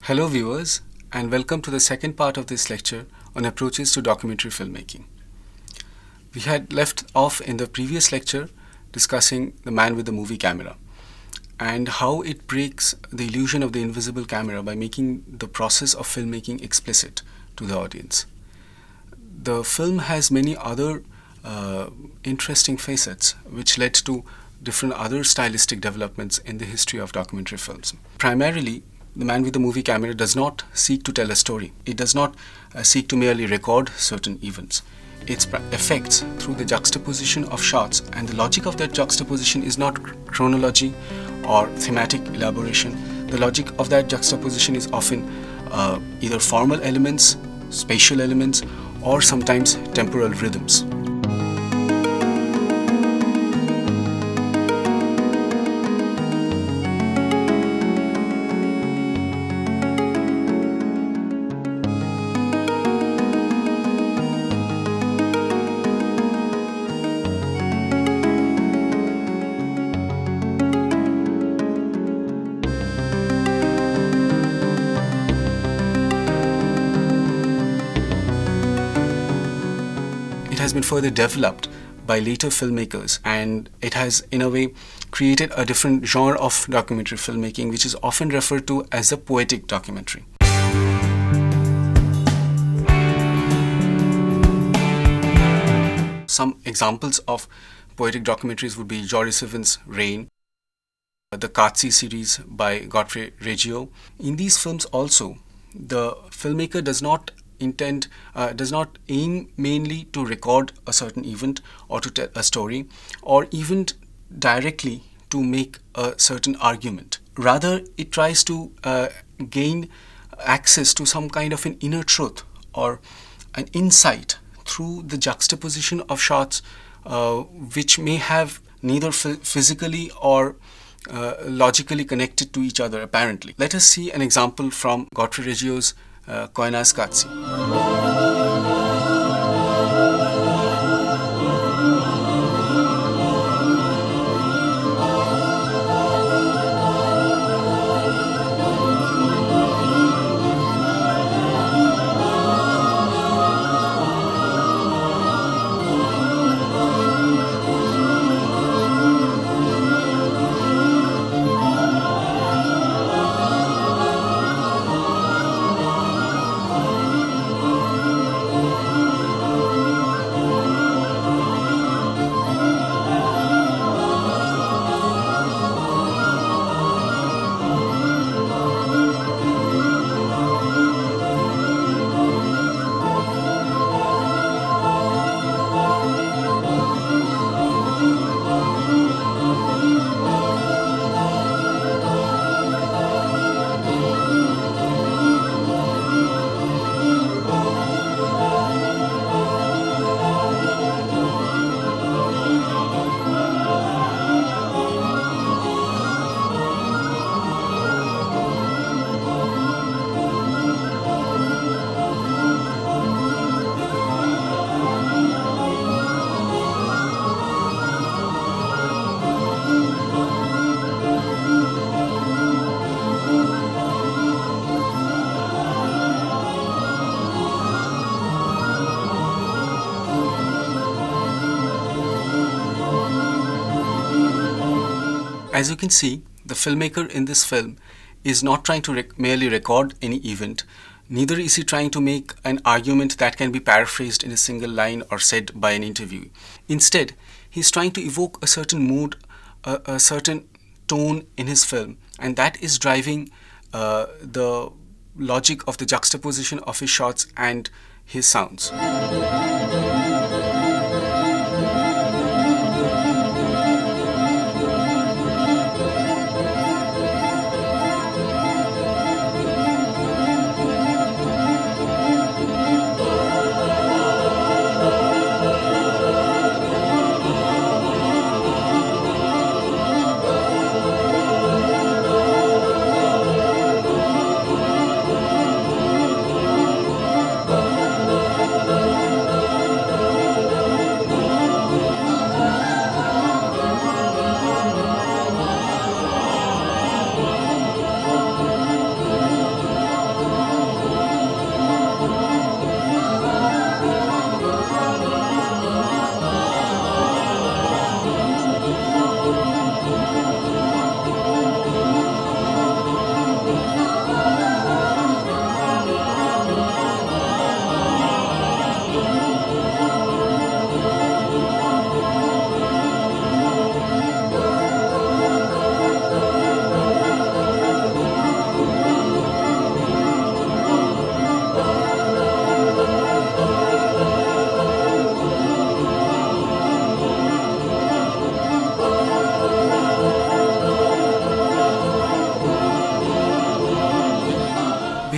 Hello viewers, and welcome to the second part of this lecture on approaches to documentary filmmaking. We had left off in the previous lecture discussing the man with the movie camera and how it breaks the illusion of the invisible camera by making the process of filmmaking explicit to the audience. The film has many other interesting facets which led to different other stylistic developments in the history of documentary films. Primarily, the man with the movie camera does not seek to tell a story. It does not seek to merely record certain events. Its effects through the juxtaposition of shots, and the logic of that juxtaposition is not chronology or thematic elaboration. The logic of that juxtaposition is often either formal elements, spatial elements, or sometimes temporal rhythms. It has been further developed by later filmmakers, and it has in a way created a different genre of documentary filmmaking which is often referred to as the poetic documentary. Some examples of poetic documentaries would be Joris Sivan's Rain, the Katsi series by Godfrey Reggio. In these films also, the filmmaker does not aim mainly to record a certain event or to tell a story, or even directly to make a certain argument. Rather, it tries to gain access to some kind of an inner truth or an insight through the juxtaposition of shots which may have neither physically or logically connected to each other apparently. Let us see an example from Godfrey Reggio's Koina's Katsi. As you can see, the filmmaker in this film is not trying to merely record any event, neither is he trying to make an argument that can be paraphrased in a single line or said by an interviewee. Instead, he's trying to evoke a certain mood, a certain tone in his film, and that is driving the logic of the juxtaposition of his shots and his sounds.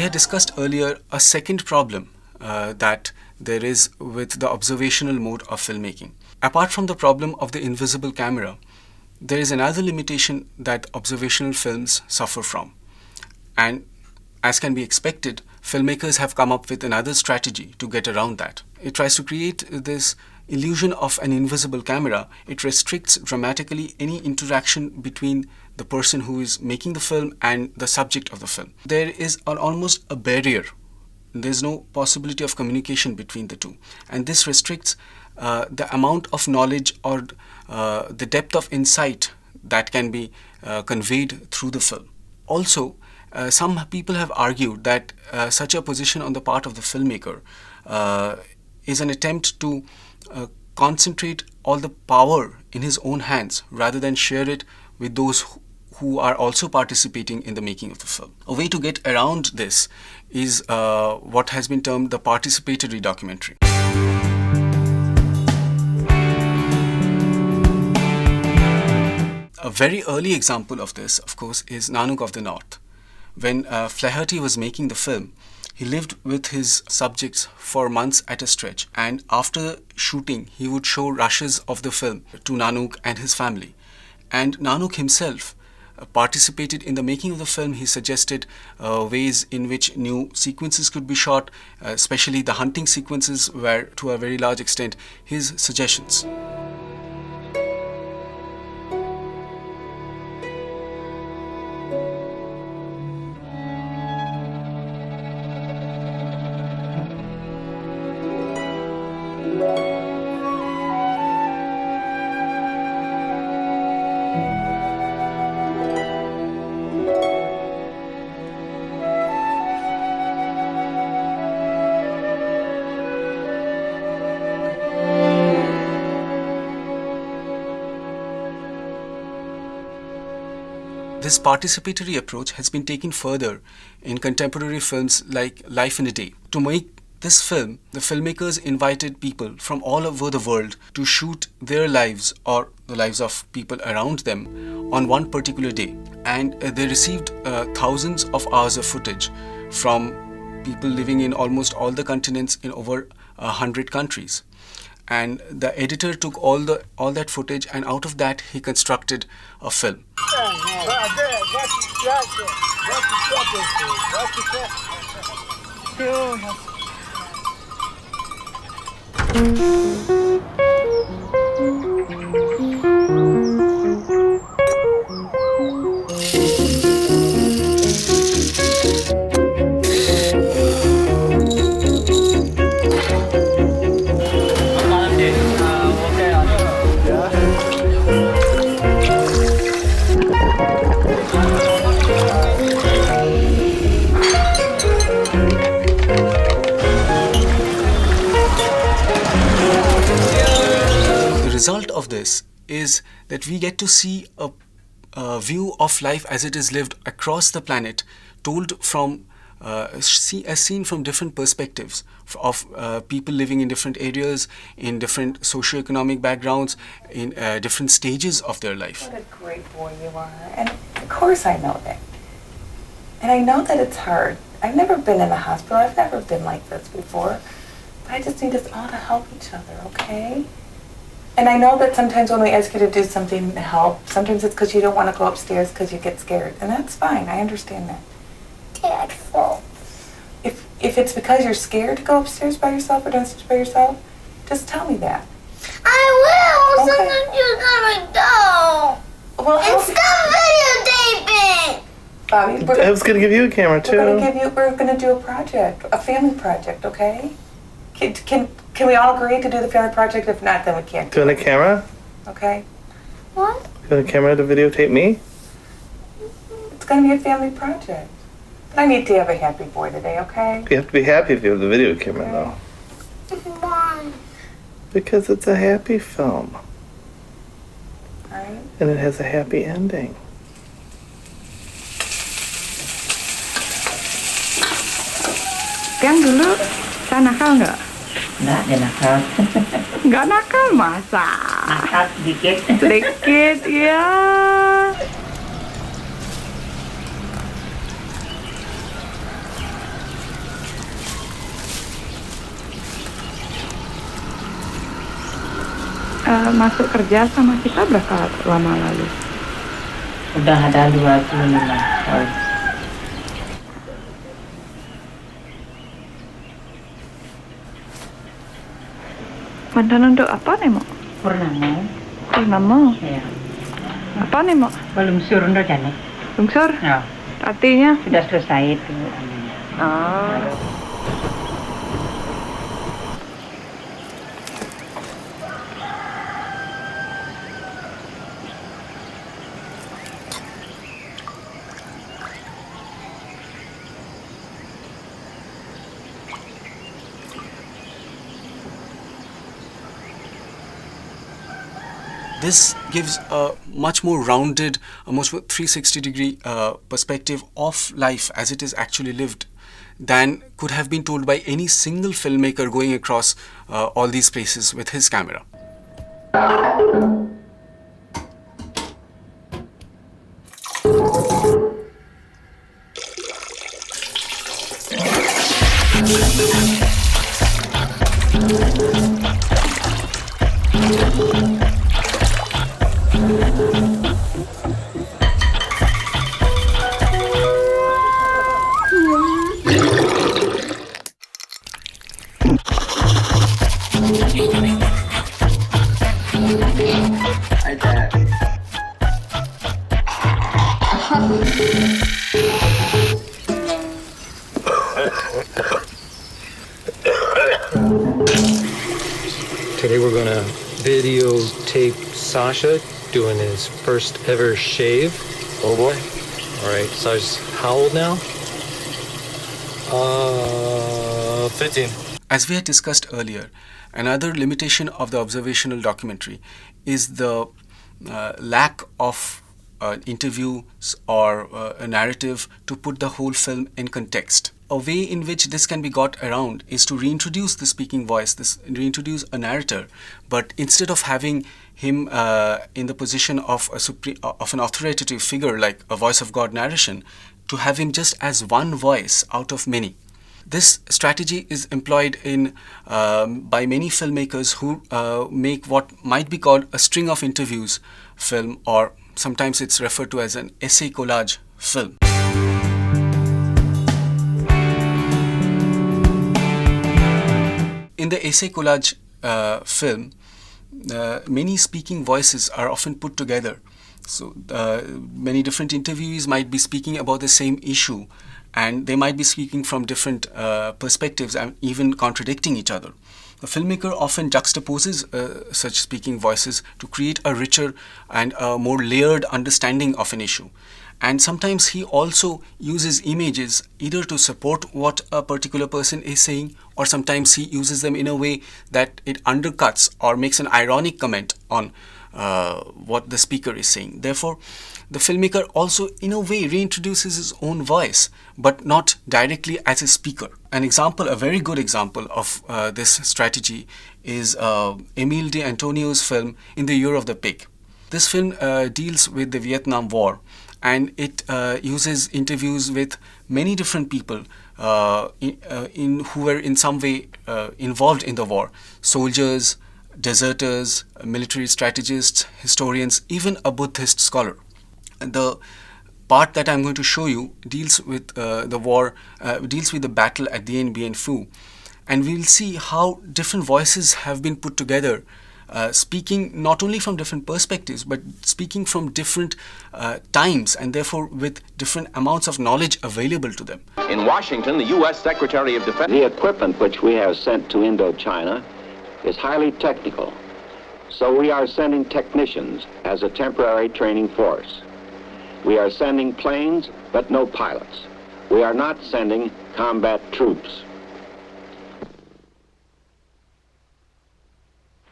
we had discussed earlier a second problem that there is with the observational mode of filmmaking. Apart from the problem of the invisible camera, there is another limitation that observational films suffer from. And as can be expected, filmmakers have come up with another strategy to get around that. It tries to create this illusion of an invisible camera. It restricts dramatically any interaction between the person who is making the film and the subject of the film. There is almost a barrier. There's no possibility of communication between the two. And this restricts the amount of knowledge or the depth of insight that can be conveyed through the film. Also, some people have argued that such a position on the part of the filmmaker is an attempt to concentrate all the power in his own hands rather than share it with those who are also participating in the making of the film. A way to get around this is what has been termed the participatory documentary. A very early example of this, of course, is Nanook of the North. When Flaherty was making the film, he lived with his subjects for months at a stretch, and after shooting, he would show rushes of the film to Nanook and his family. And Nanook himself participated in the making of the film. He suggested ways in which new sequences could be shot, especially the hunting sequences were, to a very large extent, his suggestions. This participatory approach has been taken further in contemporary films like Life in a Day. To make this film, the filmmakers invited people from all over the world to shoot their lives or the lives of people around them on one particular day. And they received thousands of hours of footage from people living in almost all the continents in over 100 countries. And the editor took all that footage, and out of that he constructed a film. The result of this is that we get to see a view of life as it is lived across the planet, told from as seen from different perspectives of people living in different areas, in different socioeconomic backgrounds, in different stages of their life. What a great boy you are, and of course I know that. And I know that it's hard. I've never been in a hospital. I've never been like this before. But I just need us all to help each other, okay? And I know that sometimes when we ask you to do something to help, sometimes it's because you don't want to go upstairs because you get scared. And that's fine. I understand that. Dad, If it's because you're scared to go upstairs by yourself or downstairs by yourself, just tell me that. I will. Okay. Sometimes you're gonna go. Well, And stop videotaping. Bobby, I was going to give you a camera too. we're gonna do a project, a family project, okay? Can we all agree to do the family project? If not, then we can't. Do you want a camera? Okay? What? Do you want a camera to videotape me? It's gonna be a family project. But I need to have a happy boy today, okay? You have to be happy if you have the video camera though. Why? Because it's a happy film. Alright? And it has a happy ending. Yang dulu, saya nakal nggak? Nggak ada nakal. Nggak nakal masa? Nakal sedikit. Sedikit, ya. masuk kerja sama kita berapa lama lalu? Udah ada 25 tahun. Mantan untuk apa nih, Mak? Purnama. Purnama. Ya. Apa nih, Mak? Belum sur udah jalan. Lungsur? Ya. Artinya? Sudah selesai itu. Oh. This gives a much more rounded, a much more 360-degree perspective of life as it is actually lived than could have been told by any single filmmaker going across all these places with his camera. Today we're going to videotape Sasha doing his first ever shave. Oh boy. All right, Sasha's how old now? 15. As we had discussed earlier, another limitation of the observational documentary is the lack of interviews or a narrative to put the whole film in context. A way in which this can be got around is to reintroduce the speaking voice, reintroduce a narrator, but instead of having him in the position of an authoritative figure like a voice of God narration, to have him just as one voice out of many. This strategy is employed in by many filmmakers who make what might be called a string of interviews film, or sometimes it's referred to as an essay collage film. In the essay collage film, many speaking voices are often put together. So many different interviewees might be speaking about the same issue, and they might be speaking from different perspectives and even contradicting each other. The filmmaker often juxtaposes such speaking voices to create a richer and a more layered understanding of an issue. And sometimes he also uses images either to support what a particular person is saying, or sometimes he uses them in a way that it undercuts or makes an ironic comment on what the speaker is saying. Therefore, the filmmaker also in a way reintroduces his own voice, but not directly as a speaker. An example, a very good example of this strategy is Emile de Antonio's film In the Year of the Pig. This film deals with the Vietnam War, and it uses interviews with many different people who were in some way involved in the war. Soldiers, deserters, military strategists, historians, even a Buddhist scholar. The part that I'm going to show you deals with the war, deals with the battle at Dien Bien Phu. And we'll see how different voices have been put together, speaking not only from different perspectives, but speaking from different times, and therefore with different amounts of knowledge available to them. In Washington, the U.S. Secretary of Defense... The equipment which we have sent to Indochina is highly technical, so we are sending technicians as a temporary training force. We are sending planes, but no pilots. We are not sending combat troops.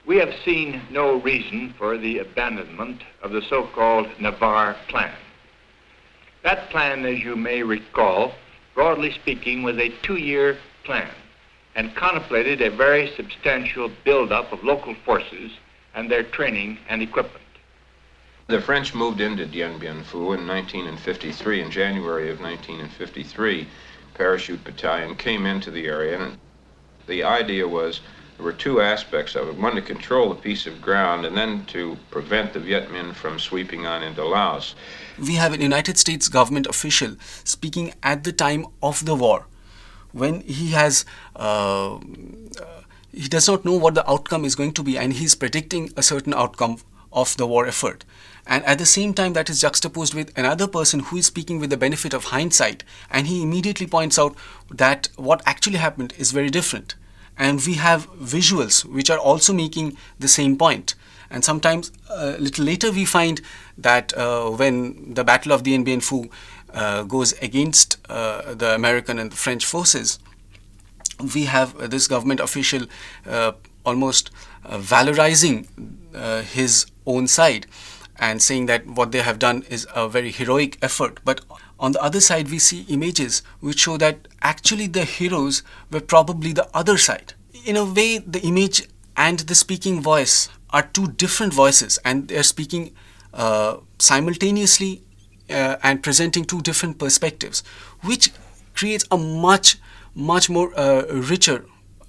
We have seen no reason for the abandonment of the so-called Navarre Plan. That plan, as you may recall, broadly speaking, was a 2-year plan and contemplated a very substantial buildup of local forces and their training and equipment. The French moved into Dien Bien Phu in 1953. In January of 1953, Parachute Battalion came into the area, and the idea was There were two aspects of it. One, to control the piece of ground, and then to prevent the Viet Minh from sweeping on into Laos. We have a United States government official speaking at the time of the war, when he has he does not know what the outcome is going to be, and he's predicting a certain outcome of the war effort. And at the same time, that is juxtaposed with another person who is speaking with the benefit of hindsight, and he immediately points out that what actually happened is very different. And we have visuals which are also making the same point. And sometimes a little later we find that when the Battle of Dien Bien Phu goes against the American and the French forces, we have this government official almost valorizing his own side and saying that what they have done is a very heroic effort. But on the other side, we see images which show that actually the heroes were probably the other side. In a way, the image and the speaking voice are two different voices, and they're speaking simultaneously and presenting two different perspectives, which creates a much more richer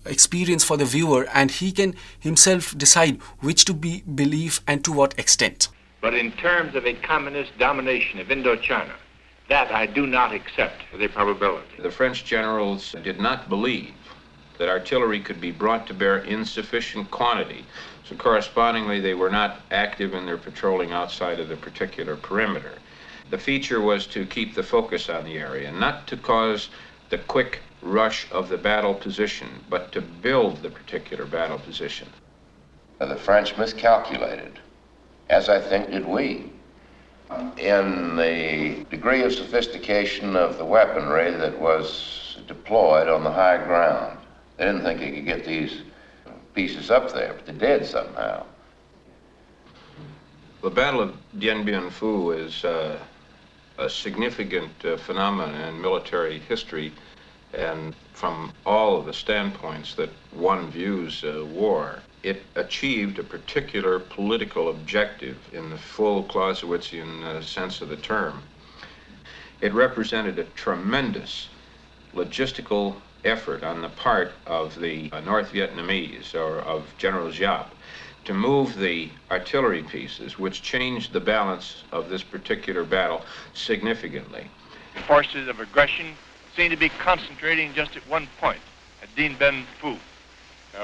experience for the viewer, and he can himself decide which to believe and to what extent. But in terms of a communist domination of Indochina, that I do not accept as a probability. The French generals did not believe that artillery could be brought to bear in sufficient quantity, so correspondingly they were not active in their patrolling outside of the particular perimeter. The feature was to keep the focus on the area, not to cause the quick rush of the battle position, but to build the particular battle position. The French miscalculated, as I think did we, in the degree of sophistication of the weaponry that was deployed on the high ground. They didn't think they could get these pieces up there, but they did somehow. The Battle of Dien Bien Phu is a significant phenomenon in military history, and from all of the standpoints that one views war, it achieved a particular political objective in the full Clausewitzian sense of the term. It represented a tremendous logistical effort on the part of the North Vietnamese, or of General Giap, to move the artillery pieces, which changed the balance of this particular battle significantly. The forces of aggression seem to be concentrating just at one point, at Dien Bien Phu,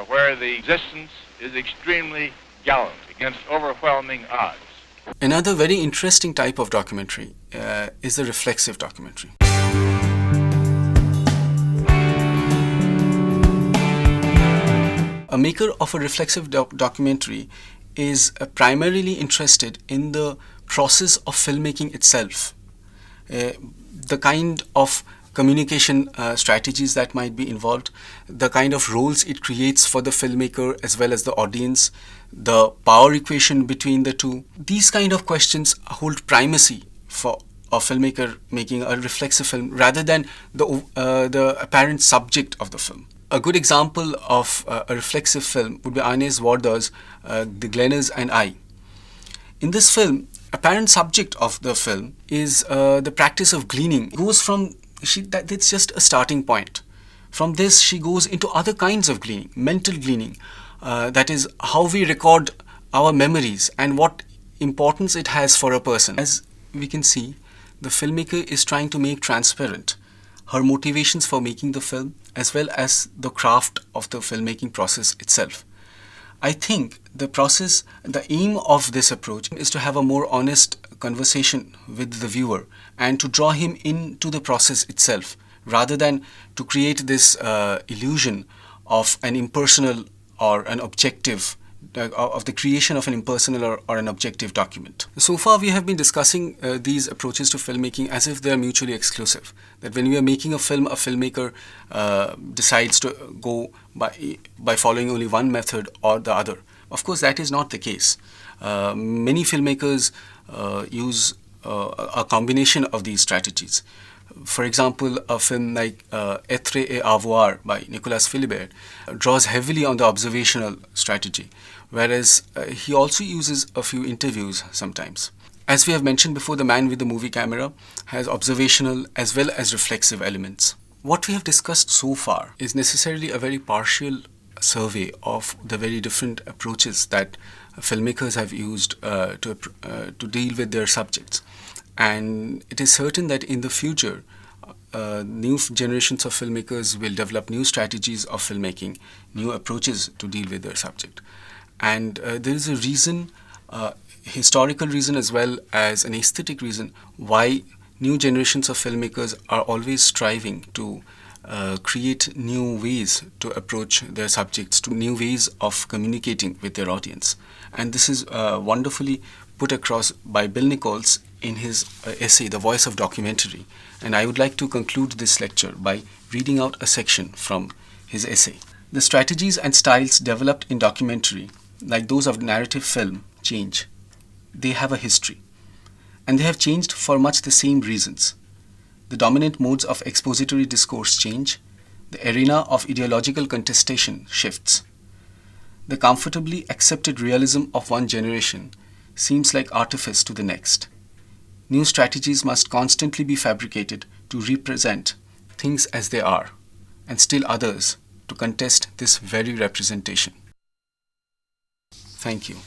where the resistance is extremely gallant against overwhelming odds. Another very interesting type of documentary is the reflexive documentary. A maker of a reflexive documentary is primarily interested in the process of filmmaking itself, the kind of communication strategies that might be involved, the kind of roles it creates for the filmmaker as well as the audience, the power equation between the two. These kind of questions hold primacy for a filmmaker making a reflexive film rather than the apparent subject of the film. A good example of a reflexive film would be Ines Wardau's The Gleners and I. In this film, apparent subject of the film is the practice of gleaning. It goes from it's just a starting point. From this, she goes into other kinds of gleaning, mental gleaning. That is how we record our memories and what importance it has for a person. As we can see, the filmmaker is trying to make transparent her motivations for making the film as well as the craft of the filmmaking process itself. I think the aim of this approach is to have a more honest conversation with the viewer and to draw him into the process itself rather than to create this illusion of an impersonal or an objective, of the creation of an impersonal or an objective document. So far we have been discussing these approaches to filmmaking as if they are mutually exclusive. That when we are making a film, a filmmaker decides to go by following only one method or the other. Of course, that is not the case. Many filmmakers use a combination of these strategies. For example, a film like Être et Avoir by Nicolas Philibert draws heavily on the observational strategy, whereas he also uses a few interviews sometimes. As we have mentioned before, The Man with the Movie Camera has observational as well as reflexive elements. What we have discussed so far is necessarily a very partial survey of the very different approaches that filmmakers have used to deal with their subjects. And it is certain that in the future, new generations of filmmakers will develop new strategies of filmmaking, new approaches to deal with their subject. And there is a reason, historical reason as well as an aesthetic reason, why new generations of filmmakers are always striving to create new ways to approach their subjects, to new ways of communicating with their audience. And this is wonderfully put across by Bill Nichols in his essay, The Voice of Documentary. And I would like to conclude this lecture by reading out a section from his essay. The strategies and styles developed in documentary, like those of narrative film, change. They have a history. And they have changed for much the same reasons. The dominant modes of expository discourse change. The arena of ideological contestation shifts. The comfortably accepted realism of one generation seems like artifice to the next. New strategies must constantly be fabricated to represent things as they are, and still others to contest this very representation. Thank you.